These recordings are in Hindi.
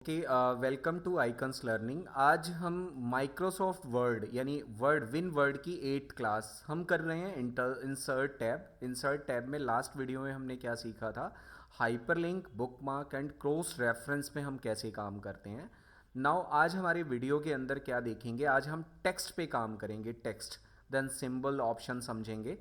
Okay, welcome to Icons Learning. आज हम माइक्रोसॉफ्ट वर्ड यानी वर्ड विन वर्ड की 8th क्लास हम कर रहे हैं। इंसर्ट टैब में लास्ट वीडियो में हमने क्या सीखा था? Hyperlink, bookmark and cross reference में हम कैसे काम करते हैं। नाउ आज हमारे वीडियो के अंदर क्या देखेंगे? आज हम टेक्स्ट पे काम करेंगे। टेक्स्ट देन सिंबल ऑप्शन समझेंगे।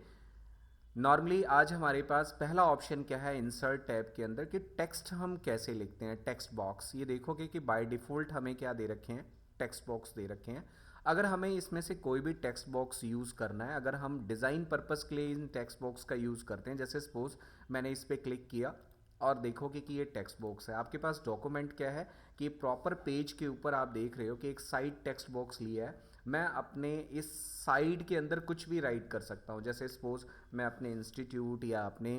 नॉर्मली आज हमारे पास पहला ऑप्शन क्या है इंसर्ट टैब के अंदर कि टेक्स्ट हम कैसे लिखते हैं। टेक्स्ट बॉक्स, ये देखोगे कि बाय डिफ़ॉल्ट हमें क्या दे रखे हैं, टेक्स्ट बॉक्स दे रखे हैं। अगर हमें इसमें से कोई भी टेक्स्ट बॉक्स यूज़ करना है, अगर हम डिज़ाइन पर्पज़ के लिए इन टेक्स्ट बॉक्स का यूज़ करते हैं, जैसे सपोज मैंने इस पर क्लिक किया और देखोगे कि ये टेक्स्ट बॉक्स है। आपके पास डॉक्यूमेंट क्या है कि प्रॉपर पेज के ऊपर आप देख रहे हो कि एक साइड टेक्स्ट बॉक्स लिया है। मैं अपने इस साइड के अंदर कुछ भी राइट कर सकता हूँ। जैसे सपोज मैं अपने इंस्टीट्यूट या अपने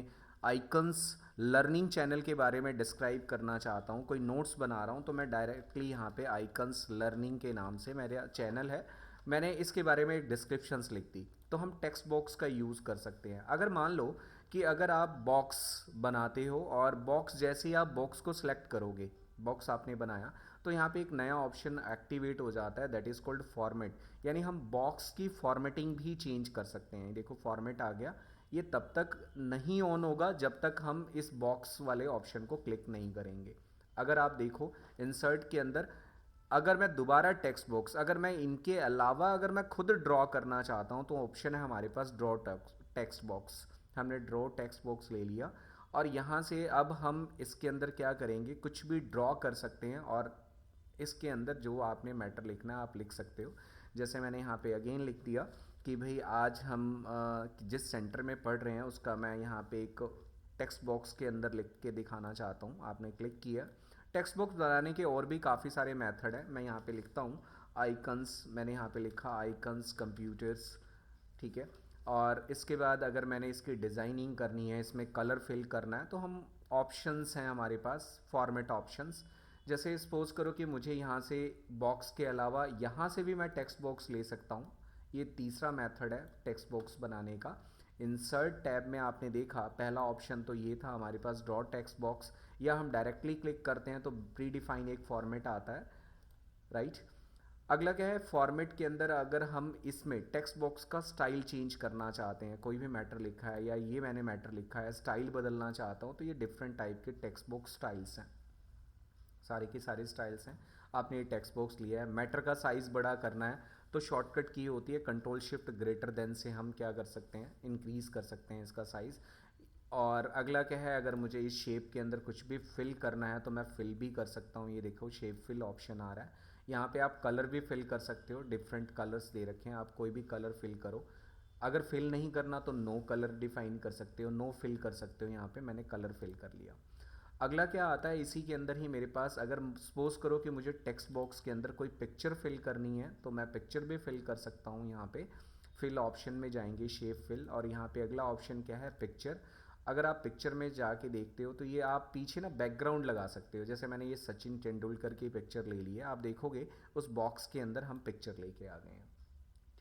आइकन्स लर्निंग चैनल के बारे में डिस्क्राइब करना चाहता हूँ, कोई नोट्स बना रहा हूँ, तो मैं डायरेक्टली यहाँ पे आइकन्स लर्निंग के नाम से मेरा चैनल है, मैंने इसके बारे में एक डिस्क्रिप्शंस लिख दी, तो हम टेक्स्ट बॉक्स का यूज़ कर सकते हैं। अगर मान लो कि अगर आप बॉक्स बनाते हो और बॉक्स जैसे ही आप बॉक्स को सिलेक्ट करोगे, बॉक्स आपने बनाया, तो यहाँ पे एक नया ऑप्शन एक्टिवेट हो जाता है, दैट इज़ कॉल्ड फॉर्मेट। यानी हम बॉक्स की फॉर्मेटिंग भी चेंज कर सकते हैं। देखो फॉर्मेट आ गया। ये तब तक नहीं ऑन होगा जब तक हम इस बॉक्स वाले ऑप्शन को क्लिक नहीं करेंगे। अगर आप देखो इंसर्ट के अंदर, अगर मैं दोबारा टेक्स्ट बॉक्स, अगर मैं इनके अलावा अगर मैं खुद ड्रॉ करना चाहता हूँ, तो ऑप्शन है हमारे पास ड्रॉ टेक्स्ट बॉक्स। हमने ड्रॉ टेक्स्ट बॉक्स ले लिया और यहाँ से अब हम इसके अंदर क्या करेंगे, कुछ भी ड्रॉ कर सकते हैं और इसके अंदर जो आपने मैटर लिखना है आप लिख सकते हो। जैसे मैंने यहाँ पे अगेन लिख दिया कि भाई आज हम जिस सेंटर में पढ़ रहे हैं उसका मैं यहाँ पे एक टेक्स्ट बॉक्स के अंदर लिख के दिखाना चाहता हूँ। आपने क्लिक किया। टेक्स्ट बॉक्स बनाने के और भी काफ़ी सारे मेथड हैं। मैं यहाँ पे लिखता हूँ आइकन्स, मैंने यहाँ पे लिखा आइकन्स कंप्यूटर्स, ठीक है। और इसके बाद अगर मैंने इसकी डिज़ाइनिंग करनी है, इसमें कलर फिल करना है, तो हम ऑप्शंस हैं हमारे पास, फॉर्मेट ऑप्शंस। जैसे सपोज करो कि मुझे यहाँ से बॉक्स के अलावा यहाँ से भी मैं टेक्स्ट बॉक्स ले सकता हूँ। ये तीसरा मेथड है टेक्स्ट बॉक्स बनाने का। इंसर्ट टैब में आपने देखा पहला ऑप्शन तो ये था हमारे पास ड्रॉ टेक्स्ट बॉक्स, या हम डायरेक्टली क्लिक करते हैं तो प्री डिफाइन एक फॉर्मेट आता है, राइट। अगला क्या है, फॉर्मेट के अंदर अगर हम इसमें टेक्स्ट बॉक्स का स्टाइल चेंज करना चाहते हैं, कोई भी मैटर लिखा है या ये मैंने मैटर लिखा है, स्टाइल बदलना चाहता हूँ, तो ये डिफरेंट टाइप के टेक्स्ट बॉक्स स्टाइल्स हैं, सारे के सारे स्टाइल्स हैं। आपने ये टेक्स्ट बॉक्स लिया है, मैटर का साइज़ बड़ा करना है तो शॉर्टकट की होती है कंट्रोल शिफ्ट ग्रेटर देन से हम क्या कर सकते हैं, इंक्रीज़ कर सकते हैं इसका साइज़। और अगला क्या है, अगर मुझे इस शेप के अंदर कुछ भी फिल करना है तो मैं फिल भी कर सकता हूँ। ये देखो शेप फिल ऑप्शन आ रहा है। यहाँ पे आप कलर भी फिल कर सकते हो, डिफरेंट कलर्स दे रखे हैं, आप कोई भी कलर फिल करो। अगर फिल नहीं करना तो नो कलर डिफाइन कर सकते हो, नो फिल कर सकते हो। यहाँ पे मैंने कलर फिल कर लिया। अगला क्या आता है, इसी के अंदर ही मेरे पास अगर सपोज करो कि मुझे टेक्स्ट बॉक्स के अंदर कोई पिक्चर फिल करनी है तो मैं पिक्चर भी फिल कर सकता हूँ। यहाँ पे फिल ऑप्शन में जाएंगे, शेप फिल, और यहाँ पे अगला ऑप्शन क्या है, पिक्चर। अगर आप पिक्चर में जाके देखते हो तो ये आप पीछे ना बैकग्राउंड लगा सकते हो। जैसे मैंने ये सचिन तेंदुलकर की पिक्चर ले ली है, आप देखोगे उस बॉक्स के अंदर हम पिक्चर लेके आ गए हैं,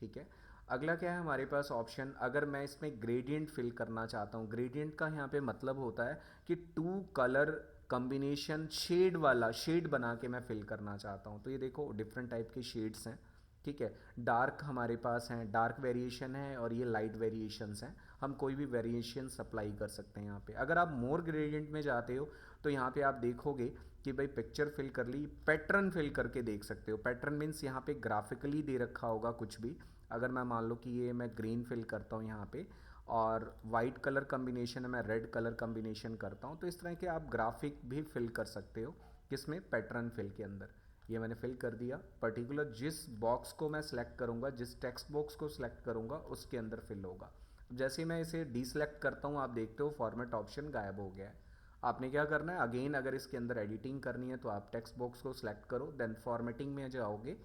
ठीक है। अगला क्या है हमारे पास ऑप्शन, अगर मैं इसमें ग्रेडियंट फिल करना चाहता हूँ। ग्रेडियंट का यहाँ पे मतलब होता है कि टू कलर कॉम्बिनेशन शेड वाला, शेड बना के मैं फिल करना चाहता हूँ। तो ये देखो डिफरेंट टाइप के शेड्स हैं, ठीक है। डार्क हमारे पास हैं, डार्क वेरिएशन है, और ये लाइट वेरिएशंस हैं। हम कोई भी वेरिएशन अप्लाई कर सकते हैं यहाँ पे। अगर आप मोर ग्रेडियंट में जाते हो तो यहाँ पे आप देखोगे कि भाई पिक्चर फिल कर ली, पैटर्न फिल करके देख सकते हो। पैटर्न मीन्स यहाँ पे ग्राफिकली दे रखा होगा कुछ भी। अगर मैं मान लो कि ये मैं ग्रीन फिल करता हूँ यहाँ पे और वाइट कलर कम्बिनेशन है, मैं रेड कलर कम्बिनेशन करता हूँ, तो इस तरह के आप ग्राफिक भी फिल कर सकते हो। किसमें, पैटर्न फिल के अंदर। ये मैंने फिल कर दिया। पर्टिकुलर जिस बॉक्स को मैं सिलेक्ट करूँगा, जिस टेक्स्ट बॉक्स को सिलेक्ट करूँगा उसके अंदर फिल होगा। जैसे ही मैं इसे डीसेलेक्ट करता हूँ आप देखते हो फॉर्मेट ऑप्शन गायब हो गया है। आपने क्या करना है, अगेन अगर इसके अंदर एडिटिंग करनी है तो आप टेक्स्ट बॉक्स को सिलेक्ट करो, देन फॉर्मेटिंग में जाओगे,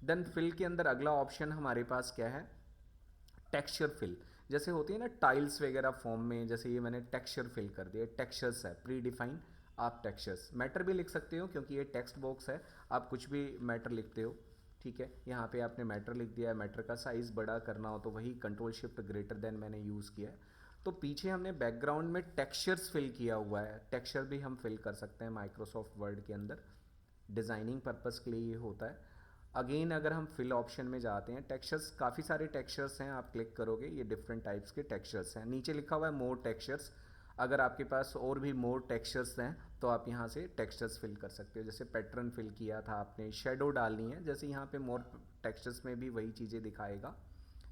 देन फिल के अंदर अगला ऑप्शन हमारे पास क्या है, टेक्सचर फिल। जैसे होती है ना टाइल्स वगैरह फॉर्म में, जैसे ये मैंने टेक्सचर फिल कर दिया, टेक्सचर्स है प्री डिफाइन। आप टेक्सचर्स मैटर भी लिख सकते हो क्योंकि ये टेक्स्ट बॉक्स है, आप कुछ भी मैटर लिखते हो, ठीक है। यहाँ पे आपने मैटर लिख दिया है, मैटर का साइज़ बड़ा करना हो तो वही कंट्रोल शिफ्ट ग्रेटर देन मैंने यूज़ किया है। तो पीछे हमने बैकग्राउंड में टेक्सचर्स फिल किया हुआ है, टेक्सचर भी हम फिल कर सकते हैं माइक्रोसॉफ्ट वर्ड के अंदर। डिज़ाइनिंग पर्पस के लिए ये होता है। अगेन अगर हम फिल ऑप्शन में जाते हैं, टेक्सचर्स काफ़ी सारे टेक्सचर्स हैं, आप क्लिक करोगे ये डिफरेंट टाइप्स के टेक्सचर्स हैं। नीचे लिखा हुआ है मोर टेक्सचर्स। अगर आपके पास और भी मोर टेक्सचर्स हैं तो आप यहाँ से टेक्सचर्स फिल कर सकते हो। जैसे पैटर्न फिल किया था आपने, शेडो डालनी है, जैसे यहाँ पे मोर टेक्सचर्स में भी वही चीज़ें दिखाएगा।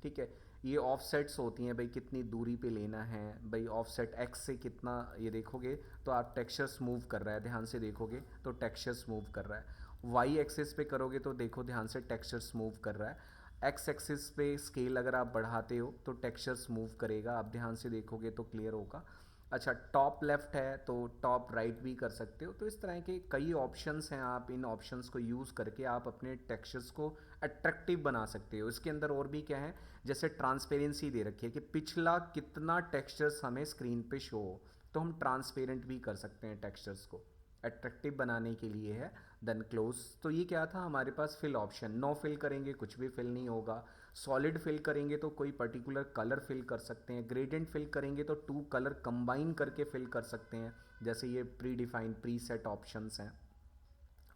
ठीक है, ये ऑफसेट्स होती हैं भाई, कितनी दूरी पे लेना है भाई, ऑफसेट एक्स से कितना, ये देखोगे तो आप टेक्सचर्स मूव कर रहा है, ध्यान से देखोगे तो टेक्सचर्स मूव कर रहा है। वाई एक्सिस पे करोगे तो देखो ध्यान से टेक्सचर्स मूव कर रहा है। एक्स एक्सिस पे स्केल अगर आप बढ़ाते हो तो टेक्सचर्स मूव करेगा, आप ध्यान से देखोगे तो क्लियर होगा। अच्छा, टॉप लेफ्ट है तो टॉप राइट भी कर सकते हो। तो इस तरह के कई ऑप्शंस हैं, आप इन ऑप्शंस को यूज़ करके आप अपने टेक्सचर्स को अट्रैक्टिव बना सकते हो। इसके अंदर और भी क्या है, जैसे ट्रांसपेरेंसी दे रखी है कि पिछला कितना टेक्सचर्स हमें स्क्रीन पे शो हो, तो हम ट्रांसपेरेंट भी कर सकते हैं टेक्सचर्स को, अट्रैक्टिव बनाने के लिए है। Then close. तो ये क्या था हमारे पास फिल ऑप्शन। नो फिल करेंगे कुछ भी फिल नहीं होगा। सॉलिड फिल करेंगे तो कोई पर्टिकुलर कलर फिल कर सकते हैं। ग्रेडियंट फिल करेंगे तो टू कलर कंबाइन करके फिल कर सकते हैं, जैसे ये pre defined pre set options हैं।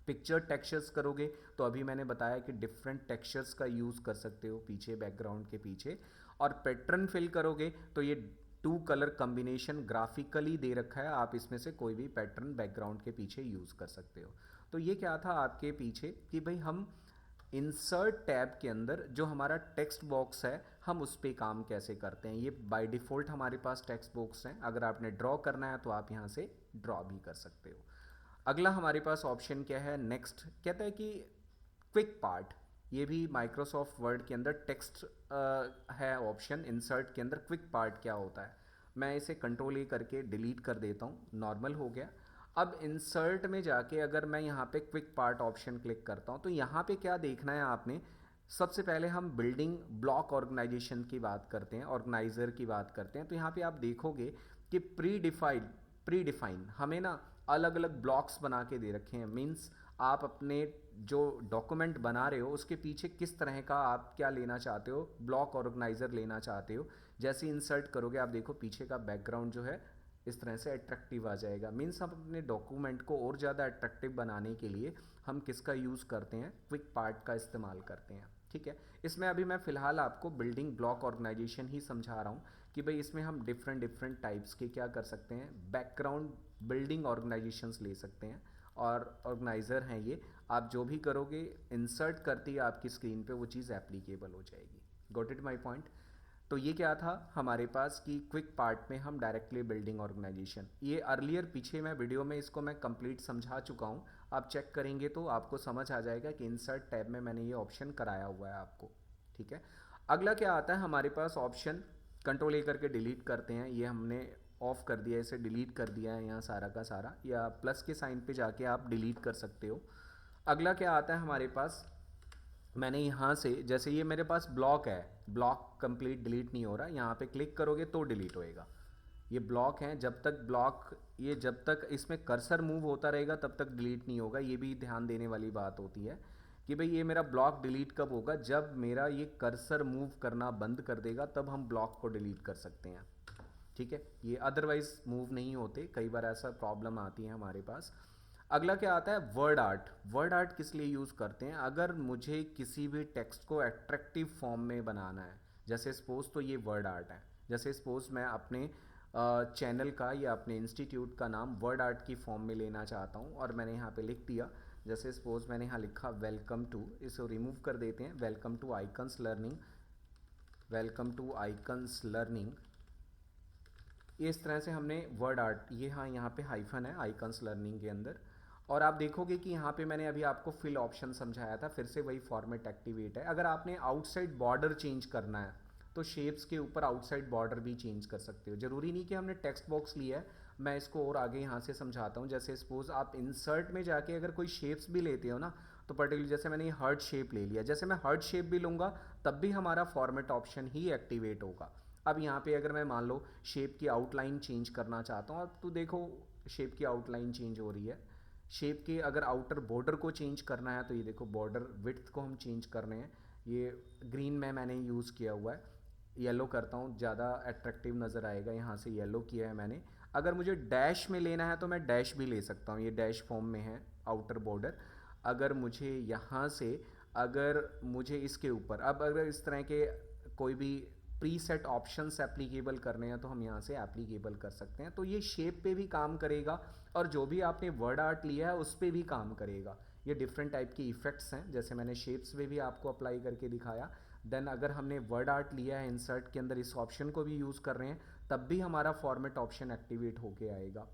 पिक्चर टेक्सचर्स करोगे तो अभी मैंने बताया कि डिफरेंट टेक्सचर्स का यूज़ कर सकते हो पीछे, बैकग्राउंड के पीछे। और पैटर्न फिल करोगे तो ये टू कलर कॉम्बिनेशन ग्राफिकली दे रखा है, आप इसमें से कोई भी पैटर्न बैकग्राउंड के पीछे यूज़ कर सकते हो। तो ये क्या था आपके पीछे कि भाई हम इंसर्ट टैब के अंदर जो हमारा टेक्स्ट बॉक्स है हम उस पर काम कैसे करते हैं। ये बाय डिफ़ॉल्ट हमारे पास टेक्स्ट बॉक्स हैं, अगर आपने ड्रॉ करना है तो आप यहाँ से ड्रॉ भी कर सकते हो। अगला हमारे पास ऑप्शन क्या है, नेक्स्ट कहता है कि क्विक पार्ट। ये भी माइक्रोसॉफ्ट वर्ड के अंदर टेक्स्ट है ऑप्शन, इंसर्ट के अंदर क्विक पार्ट क्या होता है। मैं इसे कंट्रोल ए करके डिलीट कर देता हूँ, नॉर्मल हो गया। अब इंसर्ट में जाके अगर मैं यहाँ पे क्विक पार्ट ऑप्शन क्लिक करता हूँ तो यहाँ पे क्या देखना है आपने, सबसे पहले हम बिल्डिंग ब्लॉक ऑर्गेनाइजेशन की बात करते हैं, ऑर्गेनाइजर की बात करते हैं। तो यहाँ पे आप देखोगे कि प्री डिफाइन हमें ना अलग अलग ब्लॉक्स बना के दे रखे हैं। मीन्स आप अपने जो डॉक्यूमेंट बना रहे हो उसके पीछे किस तरह का आप क्या लेना चाहते हो, ब्लॉक ऑर्गेनाइजर लेना चाहते हो। जैसे इंसर्ट करोगे आप देखो पीछे का बैकग्राउंड जो है इस तरह से अट्रैक्टिव आ जाएगा। मीन्स हम अपने डॉक्यूमेंट को और ज़्यादा अट्रैक्टिव बनाने के लिए हम किसका यूज़ करते हैं, क्विक पार्ट का इस्तेमाल करते हैं। ठीक है, इसमें अभी मैं फ़िलहाल आपको बिल्डिंग ब्लॉक ऑर्गेनाइजेशन ही समझा रहा हूँ कि भाई इसमें हम डिफरेंट टाइप्स के क्या कर सकते हैं, बैकग्राउंड बिल्डिंग ऑर्गेनाइजेशंस ले सकते हैं। और ऑर्गेनाइज़र हैं ये, आप जो भी करोगे इंसर्ट करती है आपकी स्क्रीन पे वो चीज़ एप्लीकेबल हो जाएगी। Got it my point. तो ये क्या था हमारे पास कि क्विक पार्ट में हम डायरेक्टली बिल्डिंग ऑर्गेनाइजेशन, ये अर्लियर पीछे मैं वीडियो में इसको मैं कंप्लीट समझा चुका हूँ, आप चेक करेंगे तो आपको समझ आ जाएगा कि इंसर्ट टैब में मैंने ये ऑप्शन कराया हुआ है आपको। ठीक है, अगला क्या आता है हमारे पास ऑप्शन, कंट्रोल ए करके डिलीट करते हैं, ये हमने ऑफ कर दिया, इसे डिलीट कर दिया है यहाँ सारा का सारा, या प्लस के साइन पे जाके आप डिलीट कर सकते हो। अगला क्या आता है हमारे पास, मैंने यहाँ से जैसे ये मेरे पास ब्लॉक है, ब्लॉक कंप्लीट डिलीट नहीं हो रहा, यहाँ पे क्लिक करोगे तो डिलीट होएगा। ये ब्लॉक है, जब तक ब्लॉक, ये जब तक इसमें कर्सर मूव होता रहेगा तब तक डिलीट नहीं होगा। ये भी ध्यान देने वाली बात होती है कि भाई ये मेरा ब्लॉक डिलीट कब होगा, जब मेरा ये कर्सर मूव करना बंद कर देगा तब हम ब्लॉक को डिलीट कर सकते हैं। ठीक है, ये अदरवाइज मूव नहीं होते, कई बार ऐसा प्रॉब्लम आती है हमारे पास। अगला क्या आता है, वर्ड आर्ट। वर्ड आर्ट किस लिए यूज़ करते हैं, अगर मुझे किसी भी टेक्स्ट को एट्रैक्टिव फॉर्म में बनाना है, जैसे सपोज तो ये वर्ड आर्ट है, जैसे सपोज मैं अपने चैनल का या अपने इंस्टीट्यूट का नाम वर्ड आर्ट की फॉर्म में लेना चाहता हूँ और मैंने यहाँ पे लिख दिया, जैसे सपोज मैंने यहाँ लिखा वेलकम टू, इसको रिमूव कर देते हैं, welcome to Icons Learning, welcome to Icons Learning. इस तरह से हमने वर्ड आर्ट, ये हाँ यहाँ पे हाइफन है आइकन्स लर्निंग के अंदर। और आप देखोगे कि यहाँ पे मैंने अभी आपको फिल ऑप्शन समझाया था, फिर से वही फॉर्मेट एक्टिवेट है। अगर आपने आउटसाइड बॉर्डर चेंज करना है तो शेप्स के ऊपर आउटसाइड बॉर्डर भी चेंज कर सकते हो, ज़रूरी नहीं कि हमने टेक्स्ट बॉक्स लिया है। मैं इसको और आगे यहाँ से समझाता हूँ। जैसे सपोज आप इंसर्ट में जाके अगर कोई शेप्स भी लेते हो ना, तो पर्टिकुलर जैसे मैंने ये हार्ट शेप ले लिया, जैसे मैं हार्ट शेप भी लूँगा तब भी हमारा फॉर्मेट ऑप्शन ही एक्टिवेट होगा। अब यहाँ पे अगर मैं मान लो शेप की आउटलाइन चेंज करना चाहता हूँ, अब तो देखो शेप की आउटलाइन चेंज हो रही है। शेप के अगर आउटर बॉर्डर को चेंज करना है तो ये देखो बॉर्डर विड्थ को हम चेंज कर रहे हैं, ये ग्रीन में मैंने यूज़ किया हुआ है, येलो करता हूँ ज़्यादा अट्रैक्टिव नज़र आएगा, यहाँ से येलो किया है मैंने। अगर मुझे डैश में लेना है तो मैं डैश भी ले सकता हूँ, ये डैश फॉर्म में है आउटर बॉर्डर। अगर मुझे यहाँ से, अगर मुझे इसके ऊपर, अब अगर इस तरह के कोई भी प्रीसेट ऑप्शंस एप्लीकेबल करने हैं तो हम यहाँ से एप्लीकेबल कर सकते हैं। तो ये शेप पे भी काम करेगा और जो भी आपने वर्ड आर्ट लिया है उस पर भी काम करेगा। ये डिफरेंट टाइप के इफ़ेक्ट्स हैं, जैसे मैंने शेप्स में भी आपको अप्लाई करके दिखाया। देन अगर हमने वर्ड आर्ट लिया है, इंसर्ट के अंदर इस ऑप्शन को भी यूज़ कर रहे हैं, तब भी हमारा फॉर्मेट ऑप्शन एक्टिवेट होके आएगा।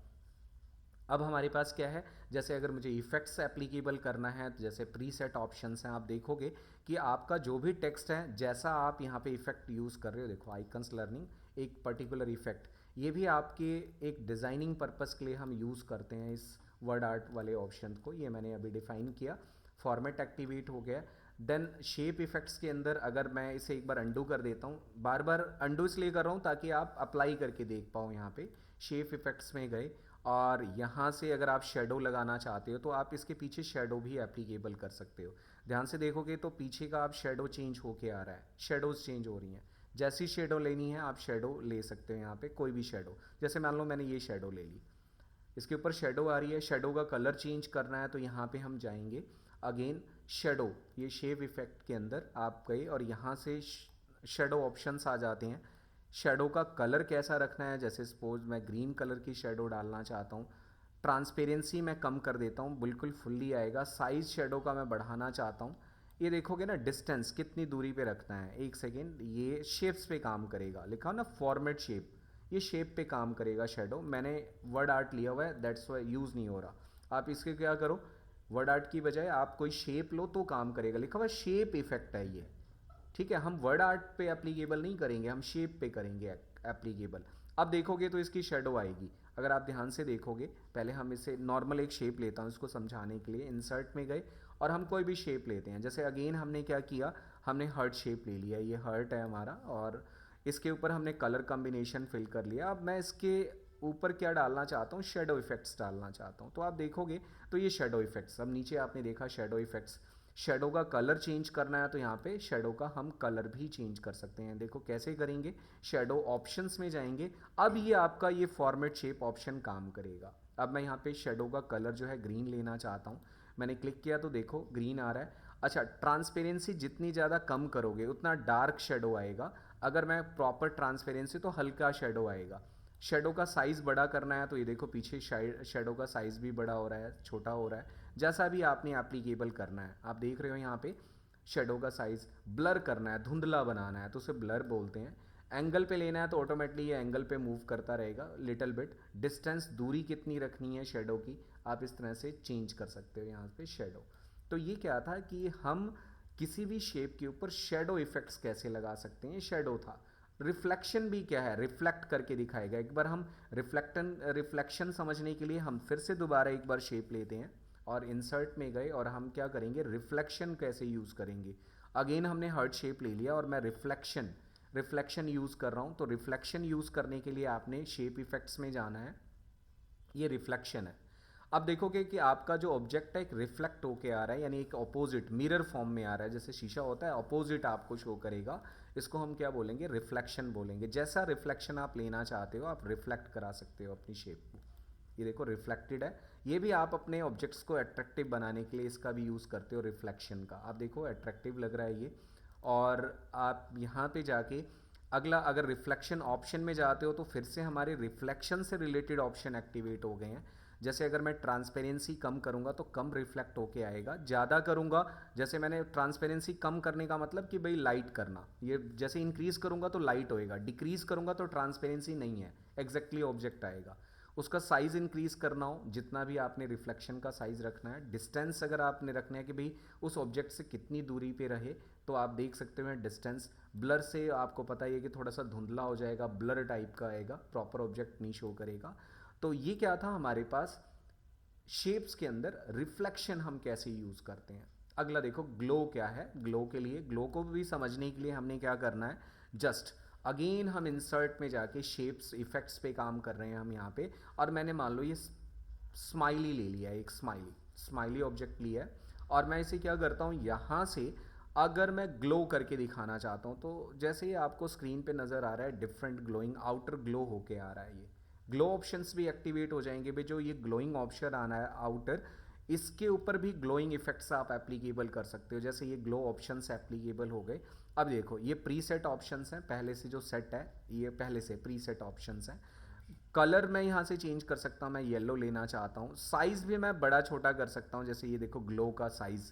अब हमारे पास क्या है, जैसे अगर मुझे इफ़ेक्ट्स एप्लीकेबल करना है तो जैसे प्रीसेट ऑप्शंस हैं, आप देखोगे कि आपका जो भी टेक्स्ट है, जैसा आप यहाँ पे इफ़ेक्ट यूज़ कर रहे हो, देखो आइकन्स लर्निंग एक पर्टिकुलर इफ़ेक्ट, ये भी आपके एक डिज़ाइनिंग पर्पस के लिए हम यूज़ करते हैं इस वर्ड आर्ट वाले ऑप्शन को। ये मैंने अभी डिफ़ाइन किया, फॉर्मेट एक्टिवेट हो गया। देन शेप इफ़ेक्ट्स के अंदर अगर मैं इसे एक बार अंडू कर देता हूँ, बार बार अंडू इसलिए कर रहा हूँ ताकि आप अप्लाई करके देख पाओ। यहाँ पे शेप इफ़ेक्ट्स में गए और यहाँ से अगर आप शेडो लगाना चाहते हो तो आप इसके पीछे शेडो भी एप्लीकेबल कर सकते हो। ध्यान से देखोगे तो पीछे का आप शेडो चेंज होके आ रहा है, शेडोज़ चेंज हो रही हैं। जैसी शेडो लेनी है आप शेडो ले सकते हो, यहाँ पे कोई भी शेडो, जैसे मान लो मैंने ये शेडो ले ली, इसके ऊपर शेडो आ रही है। शेडो का कलर चेंज करना है तो यहाँ पे हम जाएंगे अगेन शेडो, ये शेप इफेक्ट के अंदर आप गए और यहाँ से शेडो ऑप्शंस आ जाते हैं। शेडो का कलर कैसा रखना है, जैसे सपोज मैं ग्रीन कलर की शेडो डालना चाहता हूँ, ट्रांसपेरेंसी मैं कम कर देता हूँ, बिल्कुल फुल्ली आएगा। साइज़ शेडो का मैं बढ़ाना चाहता हूँ, ये देखोगे ना डिस्टेंस कितनी दूरी पे रखना है, एक सेकेंड, ये शेप्स पे काम करेगा, लिखा हो ना फॉर्मेट शेप, ये शेप पे काम करेगा शेडो। मैंने वर्ड आर्ट लिया हुआ है दैट्स वाई यूज़ नहीं हो रहा। आप इसके क्या करो, वर्ड आर्ट की बजाय आप कोई शेप लो तो काम करेगा, लिखा हुआ शेप इफेक्ट है ये, ठीक है। हम वर्ड आर्ट पे एप्लीकेबल नहीं करेंगे, हम शेप पे करेंगे एप्लीकेबल। अब देखोगे तो इसकी शेडो आएगी, अगर आप ध्यान से देखोगे। पहले हम इसे नॉर्मल एक शेप लेता हूँ इसको समझाने के लिए। इंसर्ट में गए और हम कोई भी शेप लेते हैं, जैसे अगेन हमने क्या किया, हमने हर्ट शेप ले लिया, ये हर्ट है हमारा, और इसके ऊपर हमने कलर कॉम्बिनेशन फिल कर लिया। अब मैं इसके ऊपर क्या डालना चाहता हूँ, शेडो इफेक्ट्स डालना चाहता हूँ। तो आप देखोगे तो ये शेडो इफेक्ट्स, अब नीचे आपने देखा शेडो इफेक्ट्स, शेडो का कलर चेंज करना है तो यहाँ पे शेडो का हम कलर भी चेंज कर सकते हैं। देखो कैसे करेंगे, शेडो ऑप्शंस में जाएंगे, अब ये आपका ये फॉर्मेट शेप ऑप्शन काम करेगा। अब मैं यहाँ पे शेडो का कलर जो है ग्रीन लेना चाहता हूँ, मैंने क्लिक किया तो देखो ग्रीन आ रहा है। अच्छा, ट्रांसपेरेंसी जितनी ज़्यादा कम करोगे उतना डार्क शेडो आएगा, अगर मैं प्रॉपर ट्रांसपेरेंसी तो हल्का शेडो आएगा। शेडो का साइज़ बड़ा करना है तो ये देखो पीछे शेडो का साइज़ भी बड़ा हो रहा है, छोटा हो रहा है, जैसा भी आपने एप्लीकेबल करना है। आप देख रहे हो यहाँ पे शेडो का साइज़, ब्लर करना है, धुंधला बनाना है तो उसे ब्लर बोलते हैं। एंगल पे लेना है तो ऑटोमेटिकली ये एंगल पे मूव करता रहेगा लिटिल बिट। डिस्टेंस, दूरी कितनी रखनी है शेडो की, आप इस तरह से चेंज कर सकते हो यहाँ पे शेडो। तो ये क्या था कि हम किसी भी शेप के ऊपर शेडो इफेक्ट्स कैसे लगा सकते हैं, शेडो था। रिफ्लेक्शन भी क्या है, रिफ्लेक्ट करके दिखाएगा। एक बार हम रिफ्लेक्शन समझने के लिए हम फिर से दोबारा एक बार शेप लेते हैं और इंसर्ट में गए और हम क्या करेंगे, रिफ्लेक्शन कैसे यूज़ करेंगे। अगेन हमने हर्ट शेप ले लिया और मैं रिफ्लेक्शन यूज़ कर रहा हूँ। तो रिफ्लेक्शन यूज़ करने के लिए आपने शेप इफेक्ट्स में जाना है, ये रिफ्लेक्शन है। अब देखोगे कि आपका जो ऑब्जेक्ट है एक रिफ्लेक्ट होके आ रहा है, यानी एक अपोजिट मिरर फॉर्म में आ रहा है, जैसे शीशा होता है अपोजिट आपको शो करेगा, इसको हम क्या बोलेंगे, रिफ्लेक्शन बोलेंगे। जैसा रिफ्लेक्शन आप लेना चाहते हो आप रिफ्लेक्ट करा सकते हो अपनी शेप को। ये देखो रिफ्लेक्टेड है, ये भी आप अपने ऑब्जेक्ट्स को अट्रैक्टिव बनाने के लिए इसका भी यूज़ करते हो रिफ्लेक्शन का। आप देखो अट्रैक्टिव लग रहा है ये। और आप यहाँ पे जाके अगला, अगर रिफ्लेक्शन ऑप्शन में जाते हो तो फिर से हमारे रिफ्लेक्शन से रिलेटेड ऑप्शन एक्टिवेट हो गए हैं। जैसे अगर मैं ट्रांसपेरेंसी कम करूंगा तो कम रिफ्लेक्ट होके आएगा, ज़्यादा करूंगा, जैसे मैंने ट्रांसपेरेंसी कम करने का मतलब कि भाई लाइट करना, ये जैसे इंक्रीज़ करूंगा तो लाइट होएगा, डिक्रीज़ करूंगा तो ट्रांसपेरेंसी नहीं है, एग्जैक्टली ऑब्जेक्ट आएगा। उसका साइज़ इंक्रीज़ करना हो, जितना भी आपने रिफ्लेक्शन का साइज़ रखना है। डिस्टेंस अगर आपने रखना है कि भाई उस ऑब्जेक्ट से कितनी दूरी पे रहे, तो आप देख सकते हो डिस्टेंस। ब्लर से आपको पता ही है कि थोड़ा सा धुंधला हो जाएगा, ब्लर टाइप का आएगा, प्रॉपर ऑब्जेक्ट नहीं शो करेगा। तो ये क्या था हमारे पास शेप्स के अंदर रिफ्लेक्शन हम कैसे यूज़ करते हैं। अगला देखो ग्लो क्या है। ग्लो के लिए, ग्लो को भी समझने के लिए हमने क्या करना है, जस्ट अगेन हम इंसर्ट में जाके शेप्स इफेक्ट्स पे काम कर रहे हैं हम यहाँ पे, और मैंने मान लो ये स्माइली ले लिया, एक स्माइली ऑब्जेक्ट लिया है, और मैं इसे क्या करता हूँ, यहाँ से अगर मैं ग्लो करके दिखाना चाहता हूँ तो जैसे ये आपको स्क्रीन पे नज़र आ रहा है डिफरेंट ग्लोइंग, आउटर ग्लो होके आ रहा है, ये ग्लो ऑप्शंस भी एक्टिवेट हो जाएंगे भाई। जो ये ग्लोइंग ऑप्शन आना है आउटर, इसके ऊपर भी ग्लोइंग इफेक्ट्स आप एप्लीकेबल कर सकते हो, जैसे ये ग्लो ऑप्शंस एप्लीकेबल हो गए। अब देखो ये प्री सेट ऑप्शंस हैं, पहले से जो सेट है ये पहले से प्री सेट ऑप्शंस हैं। कलर मैं यहाँ से चेंज कर सकता हूँ, मैं येलो लेना चाहता हूँ। साइज़ भी मैं बड़ा छोटा कर सकता हूँ, जैसे ये देखो ग्लो का साइज़,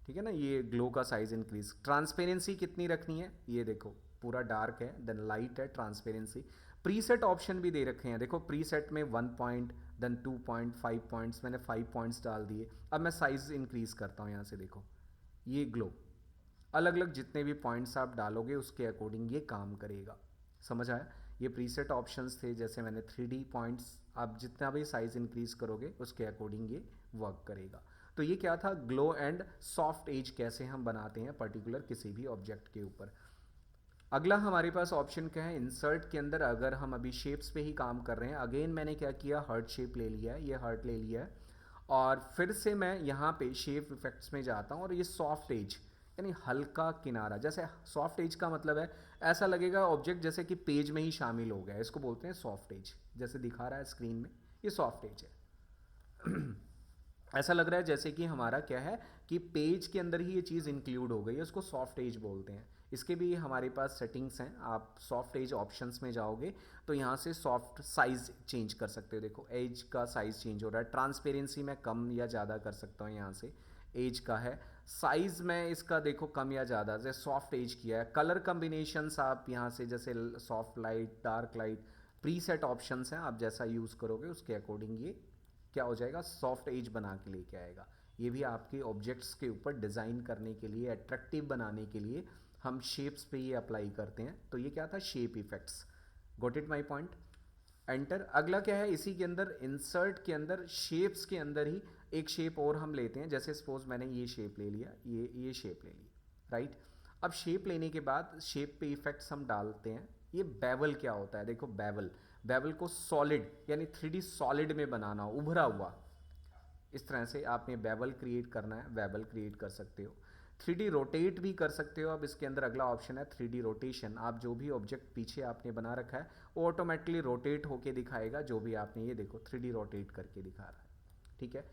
ठीक है ना, ये ग्लो का साइज़ इंक्रीज। ट्रांसपेरेंसी कितनी रखनी है, ये देखो पूरा डार्क है, देन लाइट है, ट्रांसपेरेंसी। प्रीसेट ऑप्शन भी दे रखे हैं, देखो प्रीसेट में 1 पॉइंट, देन 2 पॉइंट, 5 पॉइंट्स, मैंने 5 पॉइंट्स डाल दिए। अब मैं साइज़ इंक्रीज़ करता हूँ यहाँ से, देखो ये ग्लो, अलग अलग जितने भी पॉइंट्स आप डालोगे उसके अकॉर्डिंग ये काम करेगा। समझ आया? ये प्रीसेट ऑप्शंस थे, जैसे मैंने 3D पॉइंट्स, आप जितना भी साइज़ इंक्रीज़ करोगे उसके अकॉर्डिंग ये वर्क करेगा। तो ये क्या था, ग्लो एंड सॉफ्ट एज कैसे हम बनाते हैं पर्टिकुलर किसी भी ऑब्जेक्ट के ऊपर। अगला हमारे पास ऑप्शन क्या है, इंसर्ट के अंदर अगर हम अभी शेप्स पे ही काम कर रहे हैं, अगेन मैंने क्या किया, हार्ट शेप ले लिया है, ये हार्ट ले लिया है, और फिर से मैं यहाँ पे शेप इफेक्ट्स में जाता हूँ और ये सॉफ्ट एज यानी हल्का किनारा, जैसे सॉफ्ट एज का मतलब है ऐसा लगेगा ऑब्जेक्ट जैसे कि पेज में ही शामिल हो गया है, इसको बोलते हैं सॉफ्ट एज। जैसे दिखा रहा है स्क्रीन में, ये सॉफ्ट एज है। ऐसा लग रहा है जैसे कि हमारा क्या है कि पेज के अंदर ही ये चीज़ इंक्लूड हो गई है, उसको सॉफ्ट एज बोलते हैं। इसके भी हमारे पास सेटिंग्स हैं, आप सॉफ्ट एज ऑप्शंस में जाओगे तो यहाँ से सॉफ्ट साइज़ चेंज कर सकते हो, देखो एज का साइज़ चेंज हो रहा है। ट्रांसपेरेंसी मैं कम या ज़्यादा कर सकता हूँ, यहाँ से एज का है। साइज़ में इसका देखो कम या ज़्यादा, जैसे सॉफ्ट एज किया है। कलर कम्बिनेशंस आप यहाँ से जैसे soft light, dark light, preset options हैं, आप जैसा यूज़ करोगे उसके अकॉर्डिंग ये क्या हो जाएगा, सॉफ्ट एज बना के लेके आएगा। ये भी आपके ऑब्जेक्ट्स के ऊपर डिज़ाइन करने के लिए, अट्रैक्टिव बनाने के लिए हम शेप्स पे ये अप्लाई करते हैं। तो ये क्या था, shape effects. Got it my point? Enter. अगला क्या है, इसी के अंदर इंसर्ट के अंदर शेप्स के अंदर ही एक शेप और हम लेते हैं, जैसे सपोज मैंने ये शेप ले लिया, ये शेप ले ली, राइट। अब शेप लेने के बाद शेप पे इफेक्ट्स हम डालते हैं। ये बेवल क्या होता है, देखो बेवल, बेवल को सॉलिड यानी 3D सॉलिड में बनाना, उभरा हुआ, इस तरह से आपने बेवल क्रिएट करना है, बेवल क्रिएट कर सकते हो। 3D रोटेट भी कर सकते हो। अब इसके अंदर अगला ऑप्शन है 3D रोटेशन। आप जो भी ऑब्जेक्ट पीछे आपने बना रखा है वो ऑटोमेटिकली रोटेट होके दिखाएगा, जो भी आपने, ये देखो 3D रोटेट करके दिखा रहा है, ठीक है।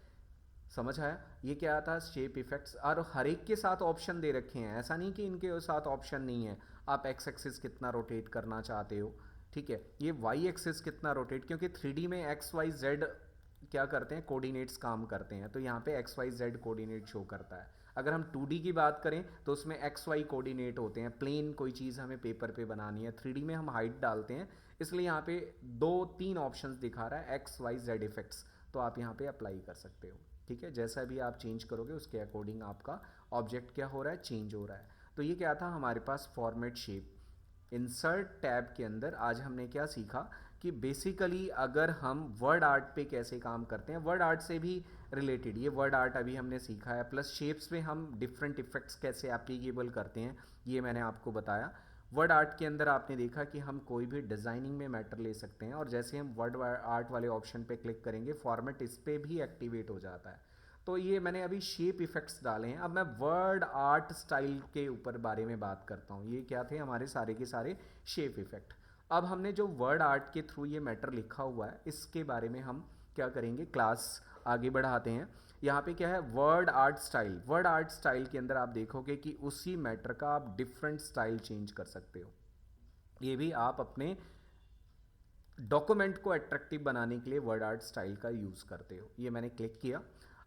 समझ आया? ये क्या था, शेप इफेक्ट्स। और हर एक के साथ ऑप्शन दे रखे हैं, ऐसा नहीं कि इनके साथ ऑप्शन नहीं है। आप एक्स एक्सिस कितना रोटेट करना चाहते हो, ठीक है, ये वाई एक्सिस कितना रोटेट, क्योंकि 3D में एक्स वाई जेड क्या करते हैं, कोऑर्डिनेट्स काम करते हैं, तो यहाँ पे X Y Z coordinate show करता है। अगर हम 2D की बात करें तो उसमें एक्स वाई कोऑर्डिनेट होते हैं। प्लेन कोई चीज़ हमें पेपर पे बनानी है, 3D में हम हाइट डालते हैं, इसलिए यहाँ पे 2-3 ऑप्शंस दिखा रहा है एक्स वाई जेड इफेक्ट्स, तो आप यहाँ पे अप्लाई कर सकते हो, ठीक है। जैसा भी आप चेंज करोगे उसके अकॉर्डिंग आपका ऑब्जेक्ट क्या हो रहा है, चेंज हो रहा है। तो ये क्या था हमारे पास फॉर्मेट शेप। इंसर्ट टैब के अंदर आज हमने क्या सीखा कि बेसिकली अगर हम वर्ड आर्ट पे कैसे काम करते हैं, वर्ड आर्ट से भी रिलेटेड ये वर्ड आर्ट अभी हमने सीखा है, प्लस शेप्स पे हम डिफरेंट इफेक्ट्स कैसे एप्लीकेबल करते हैं ये मैंने आपको बताया। वर्ड आर्ट के अंदर आपने देखा कि हम कोई भी डिज़ाइनिंग में मैटर ले सकते हैं, और जैसे हम वर्ड आर्ट वाले ऑप्शन पे क्लिक करेंगे फॉर्मेट इस पर भी एक्टिवेट हो जाता है। तो ये मैंने अभी शेप इफेक्ट्स डाले हैं। अब मैं वर्ड आर्ट स्टाइल के ऊपर बारे में बात करता हूँ। ये क्या थे, हमारे सारे के सारे शेप इफेक्ट। अब हमने जो वर्ड आर्ट के थ्रू ये मैटर लिखा हुआ है इसके बारे में हम क्या करेंगे, क्लास आगे बढ़ाते हैं। यहाँ पे क्या है, word art style. Word art style के अंदर आप देखोगे कि उसी मैटर का आप डिफरेंट स्टाइल चेंज कर सकते हो। ये भी आप अपने डॉक्यूमेंट को अट्रैक्टिव बनाने के लिए वर्ड आर्ट स्टाइल का यूज़ करते हो। ये मैंने क्लिक किया।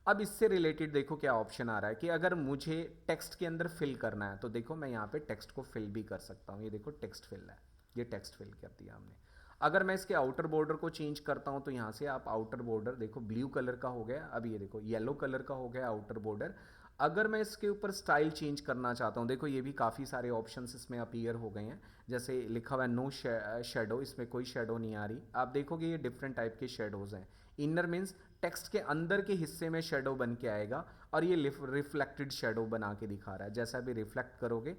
अब इससे रिलेटेड देखो क्या ऑप्शन आ रहा है कि अगर मुझे टेक्स्ट के अंदर फिल करना है तो देखो मैं यहाँ पे टेक्स्ट को फिल भी कर सकता हूँ। ये देखो टेक्स्ट फिल है, ये टेक्स्ट फिल कर दिया हमने। अगर मैं इसके आउटर बॉर्डर को चेंज करता हूँ तो यहाँ से आप आउटर बॉर्डर देखो ब्लू कलर का हो गया, अब ये देखो येलो कलर का हो गया आउटर बॉर्डर। अगर मैं इसके ऊपर स्टाइल चेंज करना चाहता हूँ, देखो ये भी काफ़ी सारे ऑप्शंस इसमें अपीयर हो गए हैं। जैसे लिखा हुआ है नो शेडो, इसमें कोई शेडो नहीं आ रही। आप देखोगे ये डिफरेंट टाइप के शेडोज़ हैं। इनर मीन्स टेक्स्ट के अंदर के हिस्से में शेडो बन के आएगा, और ये रिफ्लेक्टेड शेडो बना के दिखा रहा है। जैसा भी रिफ्लेक्ट करोगे,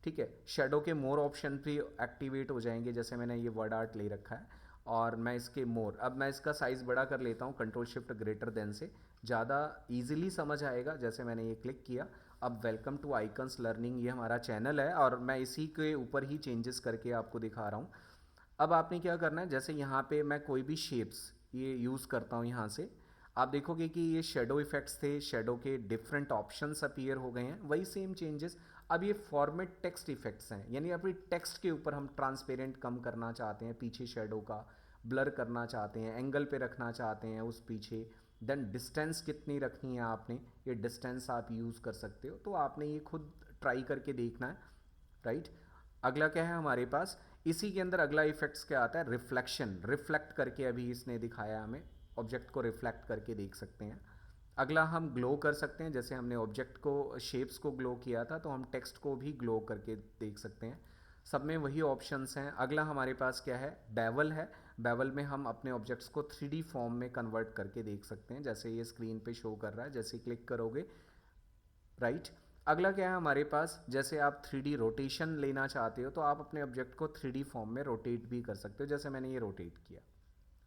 ठीक है, शेडो के मोर ऑप्शन भी एक्टिवेट हो जाएंगे। जैसे मैंने ये वर्ड आर्ट ले रखा है और मैं इसके मोर, अब मैं इसका साइज़ बड़ा कर लेता हूँ कंट्रोल शिफ्ट ग्रेटर देन से, ज़्यादा इजीली समझ आएगा। जैसे मैंने ये क्लिक किया, अब वेलकम टू आइकन्स लर्निंग ये हमारा चैनल है और मैं इसी के ऊपर ही चेंजेस करके आपको दिखा रहा हूँ। अब आपने क्या करना है, जैसे यहाँ पे मैं कोई भी शेप्स ये यूज़ करता हूँ यहाँ से, आप देखोगे कि ये शेडो इफेक्ट्स थे, शेडो के डिफरेंट ऑप्शंस अपीयर हो गए हैं, वही सेम चेंजेस अब ये फॉर्मेट टेक्स्ट इफेक्ट्स हैं, यानी अपनी टेक्स्ट के ऊपर हम ट्रांसपेरेंट कम करना चाहते हैं पीछे शेडो का, ब्लर करना चाहते हैं, एंगल पे रखना चाहते हैं उस पीछे, देन डिस्टेंस कितनी रखनी है आपने, ये डिस्टेंस आप यूज़ कर सकते हो, तो आपने ये खुद ट्राई करके देखना है, राइट। अगला क्या है हमारे पास, इसी के अंदर अगला इफेक्ट्स क्या आता है, रिफ्लेक्शन, रिफ्लेक्ट करके अभी इसने दिखाया हमें, ऑब्जेक्ट को रिफ्लेक्ट करके देख सकते हैं। अगला हम ग्लो कर सकते हैं, जैसे हमने ऑब्जेक्ट को शेप्स को ग्लो किया था तो हम टेक्स्ट को भी ग्लो करके देख सकते हैं, सब में वही ऑप्शंस हैं। अगला हमारे पास क्या है, बेवल है, बेवल में हम अपने ऑब्जेक्ट्स को 3D फॉर्म में कन्वर्ट करके देख सकते हैं, जैसे ये स्क्रीन पे शो कर रहा है, जैसे क्लिक करोगे, राइट। अगला क्या है हमारे पास, जैसे आप 3D रोटेशन लेना चाहते हो तो आप अपने ऑब्जेक्ट को 3D फॉर्म में रोटेट भी कर सकते हो, जैसे मैंने ये रोटेट किया,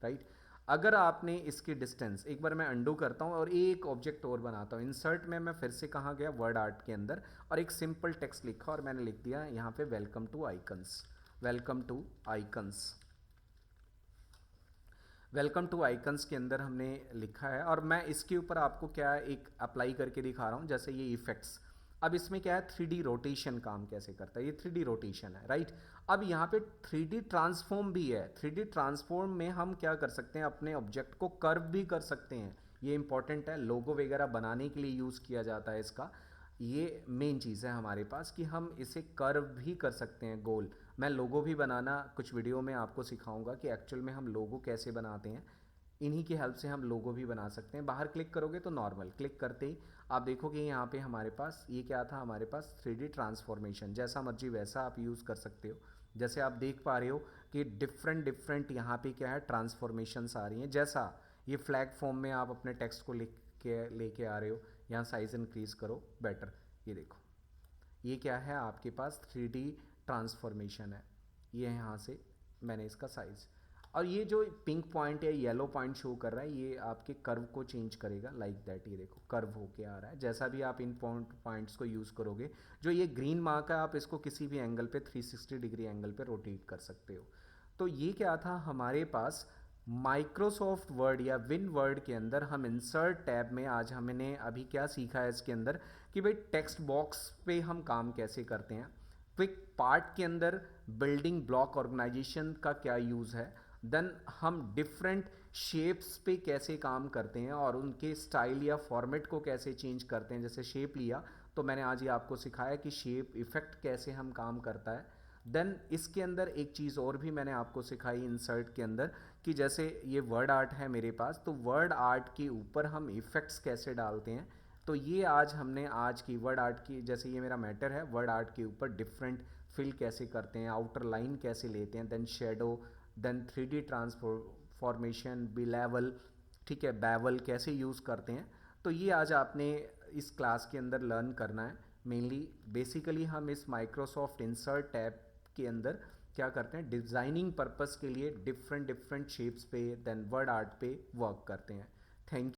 राइट। अगर आपने इसकी डिस्टेंस, एक बार मैं अंडू करता हूँ और एक ऑब्जेक्ट और बनाता हूँ, इंसर्ट में मैं फिर से कहाँ गया, वर्ड आर्ट के अंदर, और एक सिंपल टेक्स्ट लिखा और मैंने लिख दिया यहाँ पे welcome to Icons, welcome to Icons, welcome to Icons के अंदर हमने लिखा है, और मैं इसके ऊपर आपको क्या एक अप्लाई करके दिखा रहा हूँ, जैसे ये इफेक्ट्स। अब इसमें क्या है, 3D रोटेशन काम कैसे करता है, ये 3D रोटेशन है, राइट। अब यहाँ पे 3D ट्रांसफॉर्म भी है, 3D ट्रांसफॉर्म में हम क्या कर सकते हैं, अपने ऑब्जेक्ट को कर्व भी कर सकते हैं, ये इंपॉर्टेंट है, लोगो वगैरह बनाने के लिए यूज़ किया जाता है इसका, ये मेन चीज़ है हमारे पास कि हम इसे कर्व भी कर सकते हैं गोल। मैं लोगो भी बनाना कुछ वीडियो में आपको सिखाऊंगा कि एक्चुअल में हम लोगो कैसे बनाते हैं, इन्हीं की हेल्प से हम लोगो भी बना सकते हैं। बाहर क्लिक करोगे तो नॉर्मल, क्लिक करते ही आप देखोगे यहाँ पे हमारे पास ये क्या था, हमारे पास 3D ट्रांसफॉर्मेशन, जैसा मर्जी वैसा आप यूज़ कर सकते हो। जैसे आप देख पा रहे हो कि डिफरेंट डिफरेंट यहाँ पे क्या है, ट्रांसफॉर्मेशंस आ रही हैं, जैसा ये फ्लैग फॉर्म में आप अपने टेक्स्ट को लिख के लेके आ रहे हो, यहाँ साइज़ इंक्रीज़ करो, बेटर, ये देखो, ये क्या है आपके पास 3D ट्रांसफॉर्मेशन है, ये यहाँ से मैंने इसका साइज़, और ये जो पिंक पॉइंट या येलो पॉइंट शो कर रहा है ये आपके कर्व को चेंज करेगा, लाइक दैट, ये देखो कर्व होके आ रहा है, जैसा भी आप इन पॉइंट्स को यूज़ करोगे, जो ये ग्रीन मार्क है आप इसको किसी भी एंगल पे 360 डिग्री एंगल पे रोटेट कर सकते हो। तो ये क्या था हमारे पास माइक्रोसॉफ्ट वर्ड या विन वर्ड के अंदर, हम इंसर्ट टैब में आज हमने अभी क्या सीखा है इसके अंदर कि भाई टेक्स्ट बॉक्स पे हम काम कैसे करते हैं, क्विक पार्ट के अंदर बिल्डिंग ब्लॉक ऑर्गेनाइजेशन का क्या यूज़ है, देन हम डिफरेंट शेप्स पे कैसे काम करते हैं और उनके स्टाइल या फॉर्मेट को कैसे चेंज करते हैं, जैसे शेप लिया तो मैंने आज ये आपको सिखाया कि शेप इफ़ेक्ट कैसे हम काम करता है। देन इसके अंदर एक चीज़ और भी मैंने आपको सिखाई इंसर्ट के अंदर कि जैसे ये वर्ड आर्ट है मेरे पास, तो वर्ड आर्ट के ऊपर हम इफ़ेक्ट्स कैसे डालते हैं, तो ये आज हमने आज की वर्ड आर्ट की, जैसे ये मेरा मैटर है, वर्ड आर्ट के ऊपर डिफरेंट फिल कैसे करते हैं, आउटर लाइन कैसे लेते हैं, then shadow, then 3D transformation, bevel, ठीक है, बेवल कैसे यूज़ करते हैं, तो ये आज आपने इस क्लास के अंदर लर्न करना है। मेनली बेसिकली हम इस माइक्रोसॉफ्ट इंसर्ट टैब के अंदर क्या करते हैं, डिज़ाइनिंग पर्पस के लिए डिफरेंट डिफरेंट शेप्स पे, देन वर्ड आर्ट पे वर्क करते हैं। Thank you.